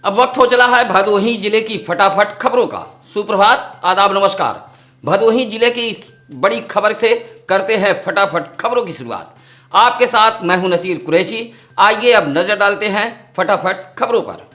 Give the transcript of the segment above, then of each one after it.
अब वक्त हो चला है भदोही जिले की फटाफट खबरों का। सुप्रभात, आदाब, नमस्कार। भदोही जिले की इस बड़ी खबर से करते हैं फटाफट खबरों की शुरुआत। आपके साथ मैं हूं नसीर कुरैशी। आइए अब नजर डालते हैं फटाफट खबरों पर।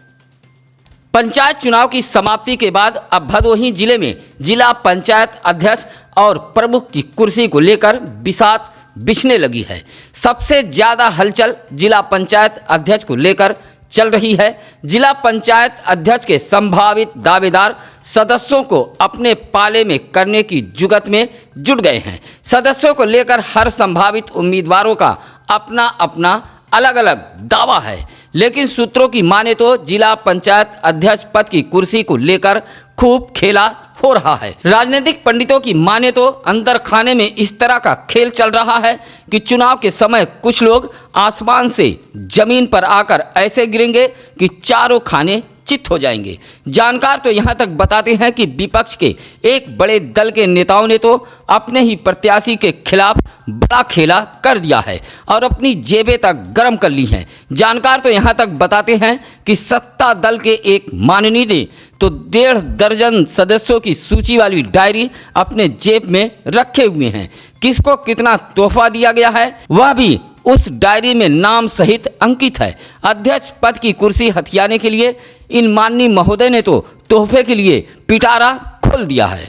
पंचायत चुनाव की समाप्ति के बाद अब भदोही जिले में जिला पंचायत अध्यक्ष और प्रमुख की कुर्सी को लेकर बिसात बिछने लगी है। सबसे ज्यादा हलचल जिला पंचायत अध्यक्ष को लेकर चल रही है। जिला पंचायत अध्यक्ष के संभावित दावेदार सदस्यों को अपने पाले में करने की जुगत में जुट गए हैं। सदस्यों को लेकर हर संभावित उम्मीदवारों का अपना अपना अलग अलग दावा है, लेकिन सूत्रों की माने तो जिला पंचायत अध्यक्ष पद की कुर्सी को लेकर खूब खेला हो रहा है। राजनीतिक पंडितों की माने तो अंदर खाने में इस तरह का खेल चल रहा है कि चुनाव के समय कुछ लोग आसमान से जमीन पर आकर ऐसे गिरेंगे कि चारों खाने चित हो जाएंगे। जानकार तो यहां तक बताते हैं कि विपक्ष के एक बड़े दल के नेताओं ने तो अपने ही प्रत्याशी के खिलाफ बड़ा खेला कर दिया है और अपनी जेबें तक गर्म कर ली हैं। जानकार तो यहां तक बताते हैं कि सत्ता दल के एक माननीय ने तो 1.5 दर्जन सदस्यों की सूची वाली डायरी अपने जेब में रखे हुए हैं। किसको कितना तोहफा दिया गया है वह भी उस डायरी में नाम सहित अंकित है। अध्यक्ष पद की कुर्सी हथियाने के लिए इन माननीय महोदय ने तो तोहफे के लिए पिटारा खोल दिया है।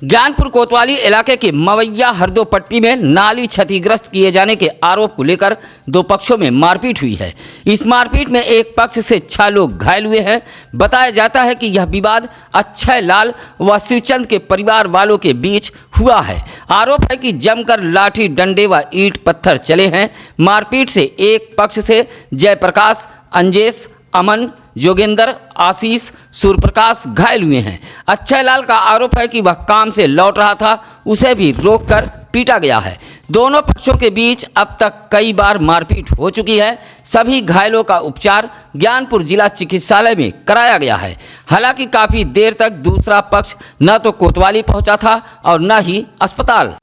ज्ञानपुर कोतवाली इलाके के मवैया हरदो पट्टी में नाली क्षतिग्रस्त किए जाने के आरोप को लेकर दो पक्षों में मारपीट हुई है। इस मारपीट में एक पक्ष से 6 लोग घायल हुए हैं। बताया जाता है कि यह विवाद अक्षय लाल व श्रीचंद के परिवार वालों के बीच हुआ है। आरोप है कि जमकर लाठी डंडे व ईंट पत्थर चले हैं। मारपीट से एक पक्ष से जयप्रकाश, अंजेश, अमन, योगेंद्र, आशीष, सूर्यप्रकाश घायल हुए हैं। अक्षय लाल का आरोप है कि वह काम से लौट रहा था, उसे भी रोककर पीटा गया है। दोनों पक्षों के बीच अब तक कई बार मारपीट हो चुकी है। सभी घायलों का उपचार ज्ञानपुर जिला चिकित्सालय में कराया गया है। हालांकि काफी देर तक दूसरा पक्ष न तो कोतवाली पहुंचा था और न ही अस्पताल।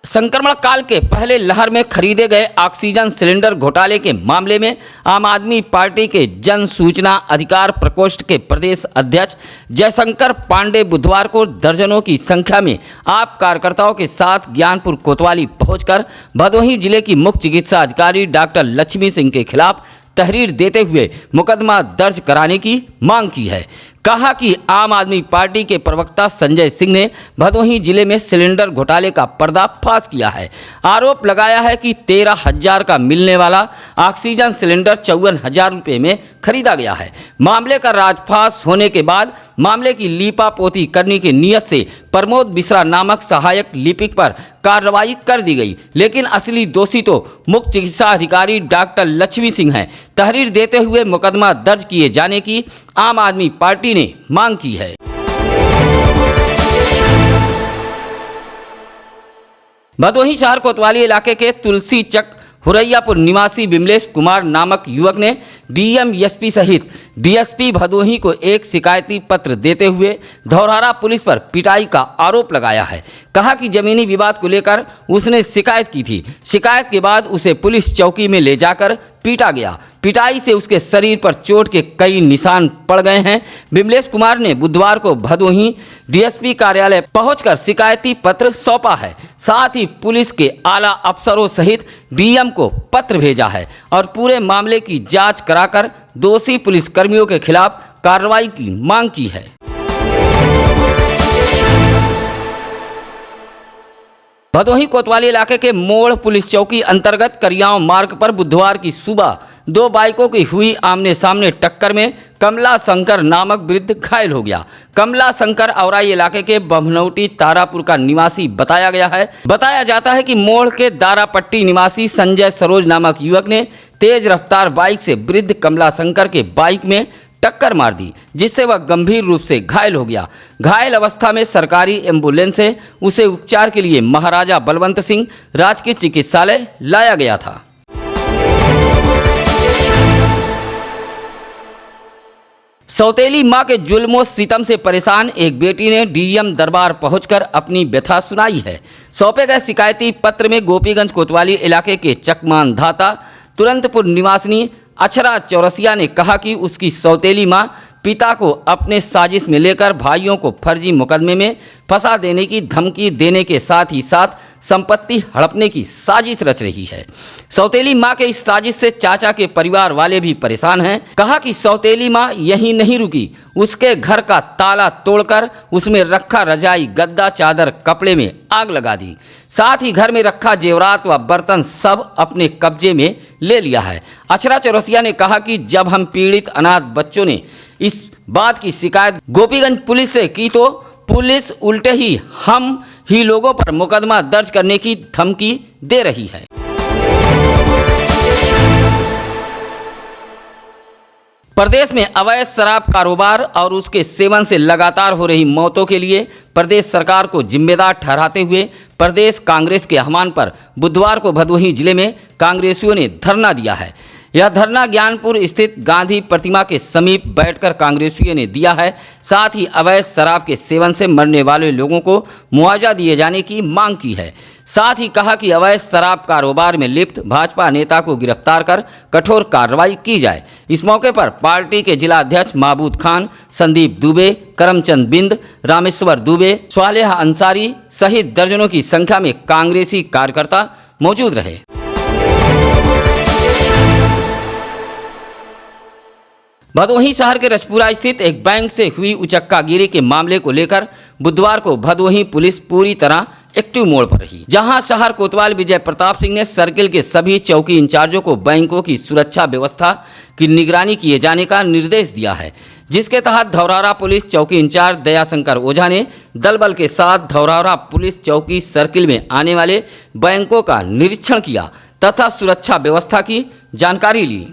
संक्रमण काल के पहले लहर में खरीदे गए ऑक्सीजन सिलेंडर घोटाले के मामले में आम आदमी पार्टी के जन सूचना अधिकार प्रकोष्ठ के प्रदेश अध्यक्ष जयशंकर पांडे बुधवार को दर्जनों की संख्या में आप कार्यकर्ताओं के साथ ज्ञानपुर कोतवाली पहुंचकर भदोही जिले की मुख्य चिकित्सा अधिकारी डॉक्टर लक्ष्मी सिंह के खिलाफ तहरीर देते हुए मुकदमा दर्ज कराने की मांग की है। कहा कि आम आदमी पार्टी के प्रवक्ता संजय सिंह ने भदोही जिले में सिलेंडर घोटाले का पर्दाफाश किया है। आरोप लगाया है कि 13,000 का मिलने वाला ऑक्सीजन सिलेंडर 54,000 रुपये में खरीदा गया है। मामले का राजफाश होने के बाद मामले की लीपापोती करने की नीयत से प्रमोद मिश्रा नामक सहायक लिपिक पर कार्रवाई कर दी गई, लेकिन असली दोषी तो मुख्य चिकित्सा अधिकारी डॉक्टर लक्ष्मी सिंह हैं। तहरीर देते हुए मुकदमा दर्ज किए जाने की आम आदमी पार्टी ने मांग की है। भदोही शहर कोतवाली इलाके के तुलसी चक हुरैयापुर निवासी विमलेश कुमार नामक युवक ने डीएम एसपी सहित डीएसपी भदोही को एक शिकायती पत्र देते हुए धौरहरा पुलिस पर पिटाई का आरोप लगाया है। कहा कि जमीनी विवाद को लेकर उसने शिकायत की थी। शिकायत के बाद उसे पुलिस चौकी में ले जाकर पीटा गया। पिटाई से उसके शरीर पर चोट के कई निशान पड़ गए हैं। विमलेश कुमार ने बुधवार को भदोही डीएसपी कार्यालय पहुंचकर शिकायती पत्र सौंपा है। साथ ही पुलिस के आला अफसरों सहित डीएम को पत्र भेजा है और पूरे मामले की जांच कराकर दोषी पुलिसकर्मियों के खिलाफ कार्रवाई की मांग की है। भदोही कोतवाली इलाके के मोड़ पुलिस चौकी अंतर्गत करियाव मार्ग पर बुधवार की सुबह 2 बाइकों की हुई आमने सामने टक्कर में कमला शंकर नामक वृद्ध घायल हो गया। कमला शंकर औराई इलाके के बभनौटी तारापुर का निवासी बताया गया है। बताया जाता है कि मोड़ के दारापट्टी निवासी संजय सरोज नामक युवक ने तेज रफ्तार बाइक से वृद्ध कमला शंकर के बाइक में टक्कर मार दी, जिससे वह गंभीर रूप से घायल हो गया। घायल अवस्था में सरकारी एम्बुलेंस से उसे उपचार के लिए महाराजा बलवंत सिंह राजकीय चिकित्सालय लाया गया था। सौतेली मां के जुल्म सितम से परेशान एक बेटी ने डीएम दरबार पहुंचकर अपनी व्यथा सुनाई है। सौंपे गए शिकायती पत्र में गोपीगंज कोतवाली इलाके के चकमान धाता तुरंतपुर निवासिनी अक्षरा चौरसिया ने कहा कि उसकी सौतेली मां पिता को अपने साजिश में लेकर भाइयों को फर्जी मुकदमे में फंसा देने की धमकी देने के साथ ही साथ संपत्ति हड़पने की साजिश रच रही है। सौतेली मां के इस साजिश से चाचा के परिवार वाले भी परेशान हैं। कहा कि सौतेली मां यहीं नहीं रुकी, उसके घर का ताला तोड़कर उसमें रखा रजाई गद्दा चादर कपड़े में आग लगा दी। साथ ही घर में रखा जेवरात व बर्तन सब अपने कब्जे में ले लिया है। अक्षरा चौरसिया ने कहा कि जब हम पीड़ित अनाथ बच्चों ने इस बात की शिकायत गोपीगंज पुलिस से की तो पुलिस उल्टे हम ही लोगों पर मुकदमा दर्ज करने की धमकी दे रही है। प्रदेश में अवैध शराब कारोबार और उसके सेवन से लगातार हो रही मौतों के लिए प्रदेश सरकार को जिम्मेदार ठहराते हुए प्रदेश कांग्रेस के आह्वान पर बुधवार को भदोही जिले में कांग्रेसियों ने धरना दिया है। यह धरना ज्ञानपुर स्थित गांधी प्रतिमा के समीप बैठकर कांग्रेसियों ने दिया है। साथ ही अवैध शराब के सेवन से मरने वाले लोगों को मुआवजा दिए जाने की मांग की है। साथ ही कहा कि अवैध शराब कारोबार में लिप्त भाजपा नेता को गिरफ्तार कर कठोर कार्रवाई की जाए। इस मौके पर पार्टी के जिला अध्यक्ष महबूद खान, संदीप दुबे, करमचंद बिंद, रामेश्वर दुबे, स्वालेह अंसारी सहित दर्जनों की संख्या में कांग्रेसी कार्यकर्ता मौजूद रहे। भदोही शहर के रजपुरा स्थित एक बैंक से हुई उचक्कागिरी के मामले को लेकर बुधवार को भदोही पुलिस पूरी तरह एक्टिव मोड पर रही, जहां शहर कोतवाल विजय प्रताप सिंह ने सर्किल के सभी चौकी इंचार्जों को बैंकों की सुरक्षा व्यवस्था की निगरानी किए जाने का निर्देश दिया है। जिसके तहत धौरारा पुलिस चौकी इंचार्ज दयाशंकर ओझा ने दल बल के साथ धौरारा पुलिस चौकी सर्किल में आने वाले बैंकों का निरीक्षण किया तथा सुरक्षा व्यवस्था की जानकारी ली।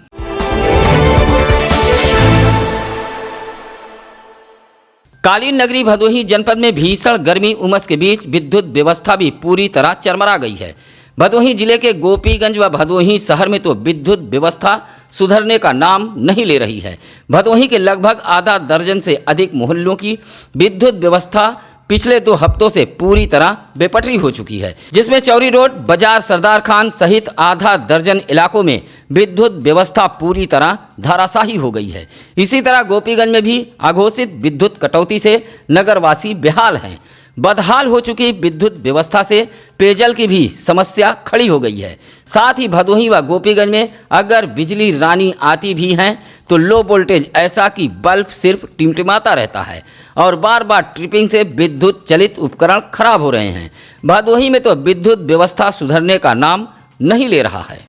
कालीन नगरी भदोही जनपद में भीषण गर्मी उमस के बीच विद्युत व्यवस्था भी पूरी तरह चरमरा गई है। भदोही जिले के गोपीगंज व भदोही शहर में तो विद्युत व्यवस्था सुधरने का नाम नहीं ले रही है। भदोही के लगभग आधा दर्जन से अधिक मोहल्लों की विद्युत व्यवस्था पिछले 2 हफ्तों से पूरी तरह बेपटरी हो चुकी है, जिसमें चौरी रोड, बाजार सरदार खान सहित आधा दर्जन इलाकों में विद्युत व्यवस्था पूरी तरह धराशायी हो गई है। इसी तरह गोपीगंज में भी अघोषित विद्युत कटौती से नगरवासी बेहाल हैं। बदहाल हो चुकी विद्युत व्यवस्था से पेयजल की भी समस्या खड़ी हो गई है। साथ ही भदोही व गोपीगंज में अगर बिजली रानी आती भी हैं तो लो वोल्टेज ऐसा कि बल्ब सिर्फ टिमटिमाता रहता है और बार बार ट्रिपिंग से विद्युत चलित उपकरण खराब हो रहे हैं। भदोही में तो विद्युत व्यवस्था सुधरने का नाम नहीं ले रहा है।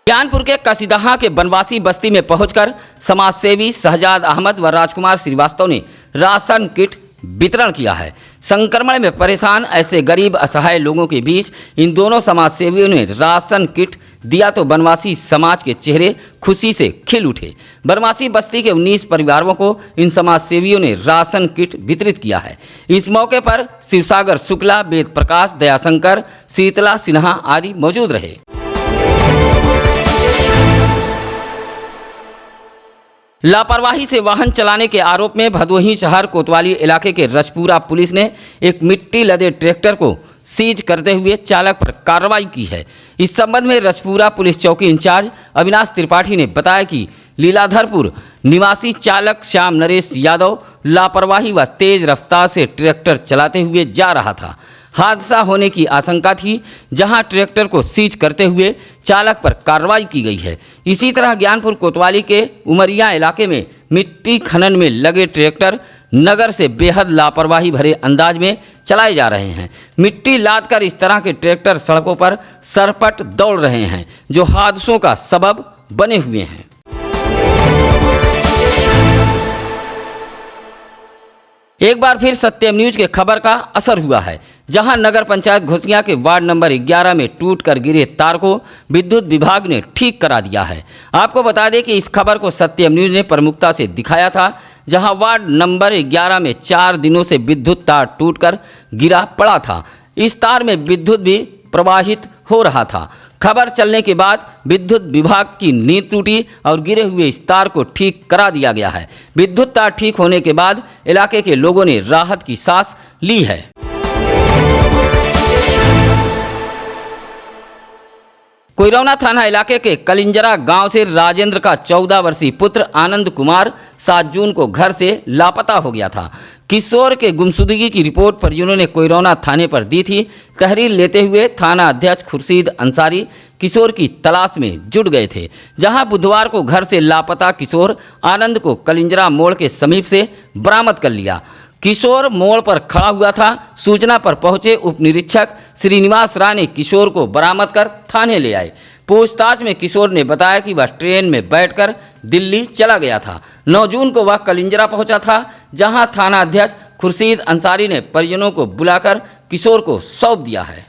ज्ञानपुर के कसीदहा के बनवासी बस्ती में पहुंचकर समाजसेवी शहजाद अहमद व राजकुमार श्रीवास्तव ने राशन किट वितरण किया है। संक्रमण में परेशान ऐसे गरीब असहाय लोगों के बीच इन दोनों समाजसेवियों ने राशन किट दिया तो बनवासी समाज के चेहरे खुशी से खिल उठे। बनवासी बस्ती के 19 परिवारों को इन समाजसेवियों ने राशन किट वितरित किया है। इस मौके पर शिवसागर शुक्ला, वेद प्रकाश, दयाशंकर, शीतला सिन्हा आदि मौजूद रहे। लापरवाही से वाहन चलाने के आरोप में भदोही शहर कोतवाली इलाके के रजपुरा पुलिस ने एक मिट्टी लदे ट्रैक्टर को सीज करते हुए चालक पर कार्रवाई की है। इस संबंध में रजपुरा पुलिस चौकी इंचार्ज अविनाश त्रिपाठी ने बताया कि लीलाधरपुर निवासी चालक श्याम नरेश यादव लापरवाही व तेज रफ्तार से ट्रैक्टर चलाते हुए जा रहा था। हादसा होने की आशंका थी, जहां ट्रैक्टर को सीज करते हुए चालक पर कार्रवाई की गई है। इसी तरह ज्ञानपुर कोतवाली के उमरिया इलाके में मिट्टी खनन में लगे ट्रैक्टर नगर से बेहद लापरवाही भरे अंदाज में चलाए जा रहे हैं। मिट्टी लादकर इस तरह के ट्रैक्टर सड़कों पर सरपट दौड़ रहे हैं, जो हादसों का सबब बने हुए हैं। एक बार फिर सत्यम न्यूज के खबर का असर हुआ है, जहां नगर पंचायत घोसिया के वार्ड नंबर 11 में टूटकर गिरे तार को विद्युत विभाग ने ठीक करा दिया है। आपको बता दें कि इस खबर को सत्यम न्यूज ने प्रमुखता से दिखाया था, जहां वार्ड नंबर 11 में 4 दिनों से विद्युत तार टूटकर गिरा पड़ा था। इस तार में विद्युत भी प्रवाहित हो रहा था। खबर चलने के बाद विद्युत विभाग की नींद टूटी और गिरे हुए इस तार को ठीक करा दिया गया है। विद्युत तार ठीक होने के बाद इलाके के लोगों ने राहत की सांस ली है। कोइरौना थाना इलाके के कलिंजरा गांव से राजेंद्र का 14 वर्षीय पुत्र आनंद कुमार 7 जून को घर से लापता हो गया था। किशोर के गुमशुदगी की रिपोर्ट परिजनों ने कोइरौना थाने पर दी थी। तहरीर लेते हुए थाना अध्यक्ष खुर्शीद अंसारी किशोर की तलाश में जुट गए थे, जहां बुधवार को घर से लापता किशोर आनंद को कलिंजरा मोड़ के समीप से बरामद कर लिया। किशोर मोड़ पर खड़ा हुआ था। सूचना पर पहुंचे उप निरीक्षक श्रीनिवास राय ने किशोर को बरामद कर थाने ले आए। पूछताछ में किशोर ने बताया कि वह ट्रेन में बैठकर दिल्ली चला गया था। 9 जून को वह कलिंजरा पहुंचा था, जहां थाना अध्यक्ष खुर्शीद अंसारी ने परिजनों को बुलाकर किशोर को सौंप दिया है।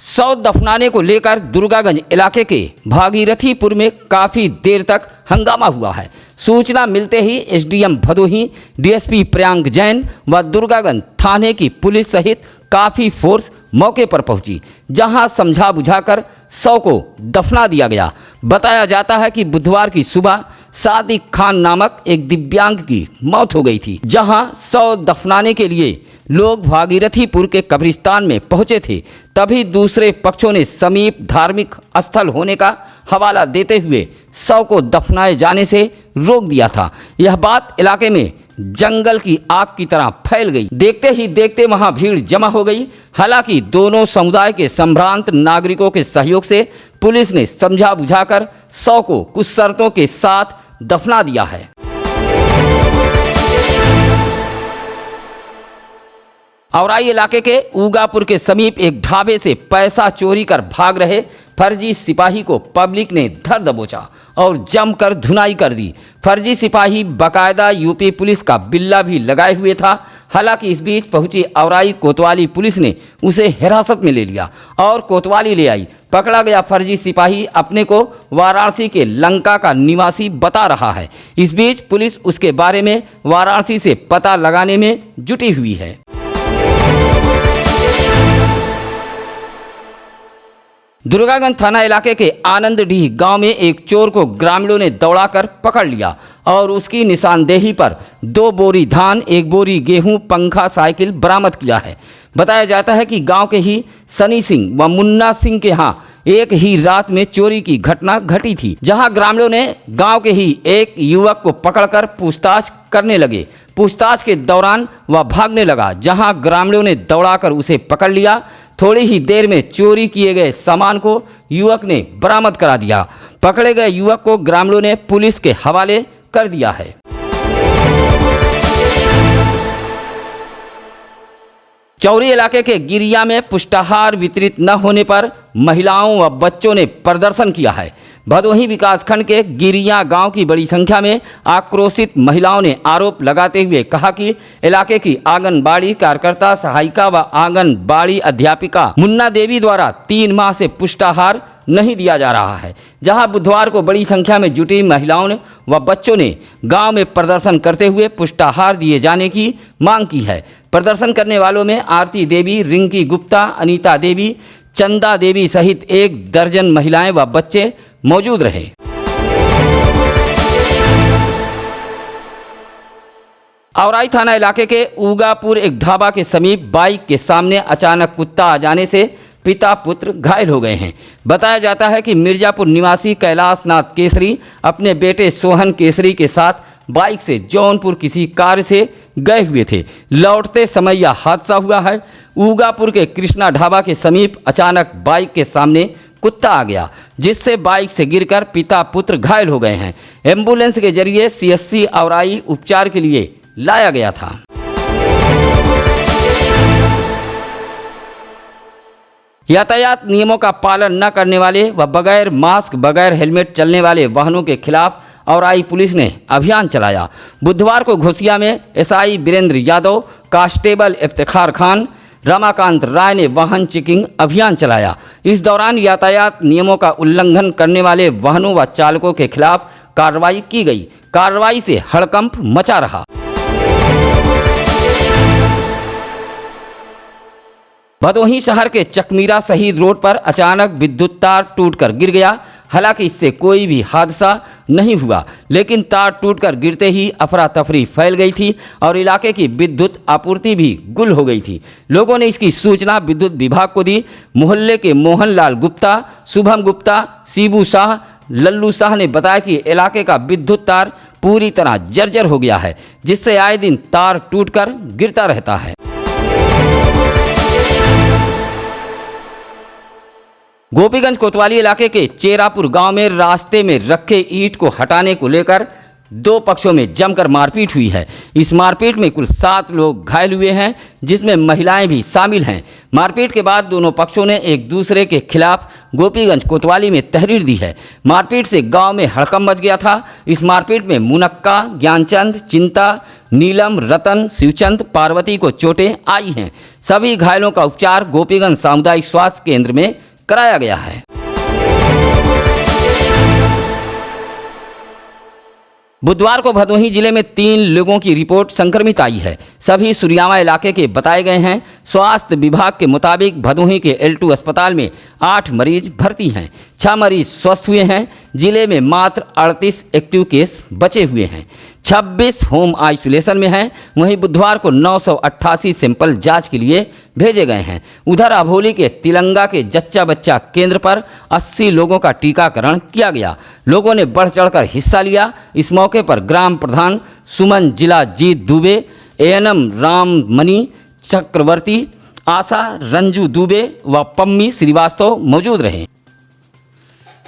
शव दफनाने को लेकर दुर्गागंज इलाके के भागीरथीपुर में काफ़ी देर तक हंगामा हुआ है। सूचना मिलते ही एसडीएम भदोही, डीएसपी प्रियांक जैन व दुर्गागंज थाने की पुलिस सहित काफ़ी फोर्स मौके पर पहुंची, जहां समझा बुझाकर शव को दफना दिया गया। बताया जाता है कि बुधवार की सुबह सादिक खान नामक एक दिव्यांग की मौत हो गई थी, जहां शव दफनाने के लिए लोग भागीरथीपुर के कब्रिस्तान में पहुंचे थे। तभी दूसरे पक्षों ने समीप धार्मिक स्थल होने का हवाला देते हुए शव को दफनाए जाने से रोक दिया था। यह बात इलाके में जंगल की आग की तरह फैल गई। देखते ही देखते वहां भीड़ जमा हो गई। हालांकि दोनों समुदाय के संभ्रांत नागरिकों के सहयोग से पुलिस ने समझा बुझाकर शव को कुछ शर्तों के साथ दफना दिया है। औराई इलाके के ऊगापुर के समीप एक ढाबे से पैसा चोरी कर भाग रहे फर्जी सिपाही को पब्लिक ने धर दबोचा और जमकर धुनाई कर दी। फर्जी सिपाही बाकायदा यूपी पुलिस का बिल्ला भी लगाए हुए था। हालांकि इस बीच पहुंची औराई कोतवाली पुलिस ने उसे हिरासत में ले लिया और कोतवाली ले आई। पकड़ा गया फर्जी सिपाही अपने को वाराणसी के लंका का निवासी बता रहा है। इस बीच पुलिस उसके बारे में वाराणसी से पता लगाने में जुटी हुई है। दुर्गागंज थाना इलाके के आनंदडीह गांव में एक चोर को ग्रामीणों ने दौड़ाकर पकड़ लिया और उसकी निशानदेही पर 2 बोरी धान, 1 बोरी गेहूं, पंखा, साइकिल बरामद किया है। बताया जाता है कि गांव के ही सनी सिंह व मुन्ना सिंह के यहाँ एक ही रात में चोरी की घटना घटी थी, जहां ग्रामीणों ने गांव के ही एक युवक को पकड़कर पूछताछ करने लगे। पूछताछ के दौरान वह भागने लगा, जहां ग्रामीणों ने दौड़ाकर उसे पकड़ लिया। थोड़ी ही देर में चोरी किए गए सामान को युवक ने बरामद करा दिया। पकड़े गए युवक को ग्रामीणों ने पुलिस के हवाले कर दिया है। चौरी इलाके के गिरिया में पुष्टाहार वितरित न होने पर महिलाओं व बच्चों ने प्रदर्शन किया है। भदोही विकासखंड के गिरिया गांव की बड़ी संख्या में आक्रोशित महिलाओं ने आरोप लगाते हुए कहा कि इलाके की आंगनबाड़ी कार्यकर्ता, सहायिका व आंगनबाड़ी अध्यापिका मुन्ना देवी द्वारा 3 माह से पुष्टाहार नहीं दिया जा रहा है। जहां बुधवार को बड़ी संख्या में जुटी महिलाओं ने व बच्चों ने गांव में प्रदर्शन करते हुए पुष्टाहार दिए जाने की मांग की है। प्रदर्शन करने वालों में आरती देवी, रिंकी गुप्ता, अनीता देवी, चंदा देवी सहित 1 दर्जन महिलाएं व बच्चे मौजूद रहे। औराई थाना इलाके के ऊगापुर एक ढाबा के समीप बाइक के सामने अचानक कुत्ता आ जाने से पिता पुत्र घायल हो गए हैं। बताया जाता है कि मिर्जापुर निवासी कैलाश नाथ केसरी अपने बेटे सोहन केसरी के साथ बाइक से जौनपुर किसी कार्य से गए हुए थे। लौटते समय यह हादसा हुआ है। ऊगापुर के कृष्णा ढाबा के समीप अचानक बाइक के सामने कुत्ता आ गया, जिससे बाइक से गिरकर पिता पुत्र घायल हो गए हैं। एम्बुलेंस के जरिए सीएससी औराई उपचार के लिए लाया गया था। यातायात नियमों का पालन न करने वाले व बगैर मास्क, बगैर हेलमेट चलने वाले वाहनों के खिलाफ औराई पुलिस ने अभियान चलाया। बुधवार को घोसिया में एसआई वीरेंद्र यादव, कांस्टेबल इफ्तिखार खान, रमाकांत राय ने वाहन चेकिंग अभियान चलाया। इस दौरान यातायात नियमों का उल्लंघन करने वाले वाहनों व चालकों के खिलाफ कार्रवाई की गई। कार्रवाई से हड़कंप मचा रहा। भदोही शहर के चकमीरा शहीद रोड पर अचानक विद्युत तार टूटकर गिर गया। हालांकि इससे कोई भी हादसा नहीं हुआ, लेकिन तार टूटकर गिरते ही अफरा तफरी फैल गई थी और इलाके की विद्युत आपूर्ति भी गुल हो गई थी। लोगों ने इसकी सूचना विद्युत विभाग को दी। मोहल्ले के मोहनलाल गुप्ता, शुभम गुप्ता, शिबू शाह, लल्लू शाह ने बताया कि इलाके का विद्युत तार पूरी तरह जर्जर हो गया है, जिससे आए दिन तार टूटकर गिरता रहता है। गोपीगंज कोतवाली इलाके के चेरापुर गांव में रास्ते में रखे ईंट को हटाने को लेकर दो पक्षों में जमकर मारपीट हुई है। इस मारपीट में कुल 7 लोग घायल हुए हैं, जिसमें महिलाएं भी शामिल हैं। मारपीट के बाद दोनों पक्षों ने एक दूसरे के खिलाफ गोपीगंज कोतवाली में तहरीर दी है। मारपीट से गांव में हड़कंप मच गया था। इस मारपीट में मुनक्का, ज्ञानचंद, चिंता, नीलम, रतन, शिवचंद, पार्वती को चोटें आई हैं। सभी घायलों का उपचार गोपीगंज सामुदायिक स्वास्थ्य केंद्र में कराया गया है। बुधवार को भदोही जिले में 3 लोगों की रिपोर्ट संक्रमित आई है। सभी सुरियामा इलाके के बताए गए हैं। स्वास्थ्य विभाग के मुताबिक भदोही के L2 अस्पताल में 8 मरीज भर्ती हैं। 6 मरीज स्वस्थ हुए हैं। जिले में मात्र 38 एक्टिव केस बचे हुए हैं। 26 होम आइसोलेशन में हैं। वहीं बुधवार को 988 सैंपल जांच के लिए भेजे गए हैं। उधर अभोली के तिलंगा के जच्चा बच्चा केंद्र पर 80 लोगों का टीकाकरण किया गया। लोगों ने बढ़ चढ़कर हिस्सा लिया। इस मौके पर ग्राम प्रधान सुमन, जिला जीत दुबे, ANM राममणि चक्रवर्ती, आशा, रंजू दुबे व पम्मी श्रीवास्तव मौजूद रहे।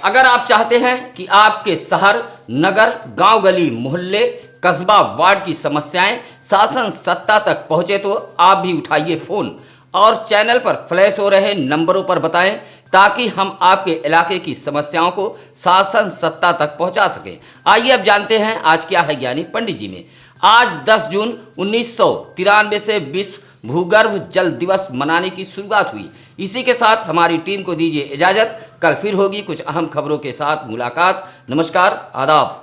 अगर आप चाहते हैं कि आपके शहर, नगर, गांव, गली, मोहल्ले, कस्बा, वार्ड की समस्याएं शासन सत्ता तक पहुंचे तो आप भी उठाइए फोन और चैनल पर फ्लैश हो रहे नंबरों पर बताएं, ताकि हम आपके इलाके की समस्याओं को शासन सत्ता तक पहुंचा सकें। आइए अब जानते हैं आज क्या है ज्ञानी पंडित जी में। आज 10 जून 1993 से विश्व भूगर्भ जल दिवस मनाने की शुरुआत हुई। इसी के साथ हमारी टीम को दीजिए इजाजत। कल फिर होगी कुछ अहम खबरों के साथ मुलाकात। नमस्कार, आदाब।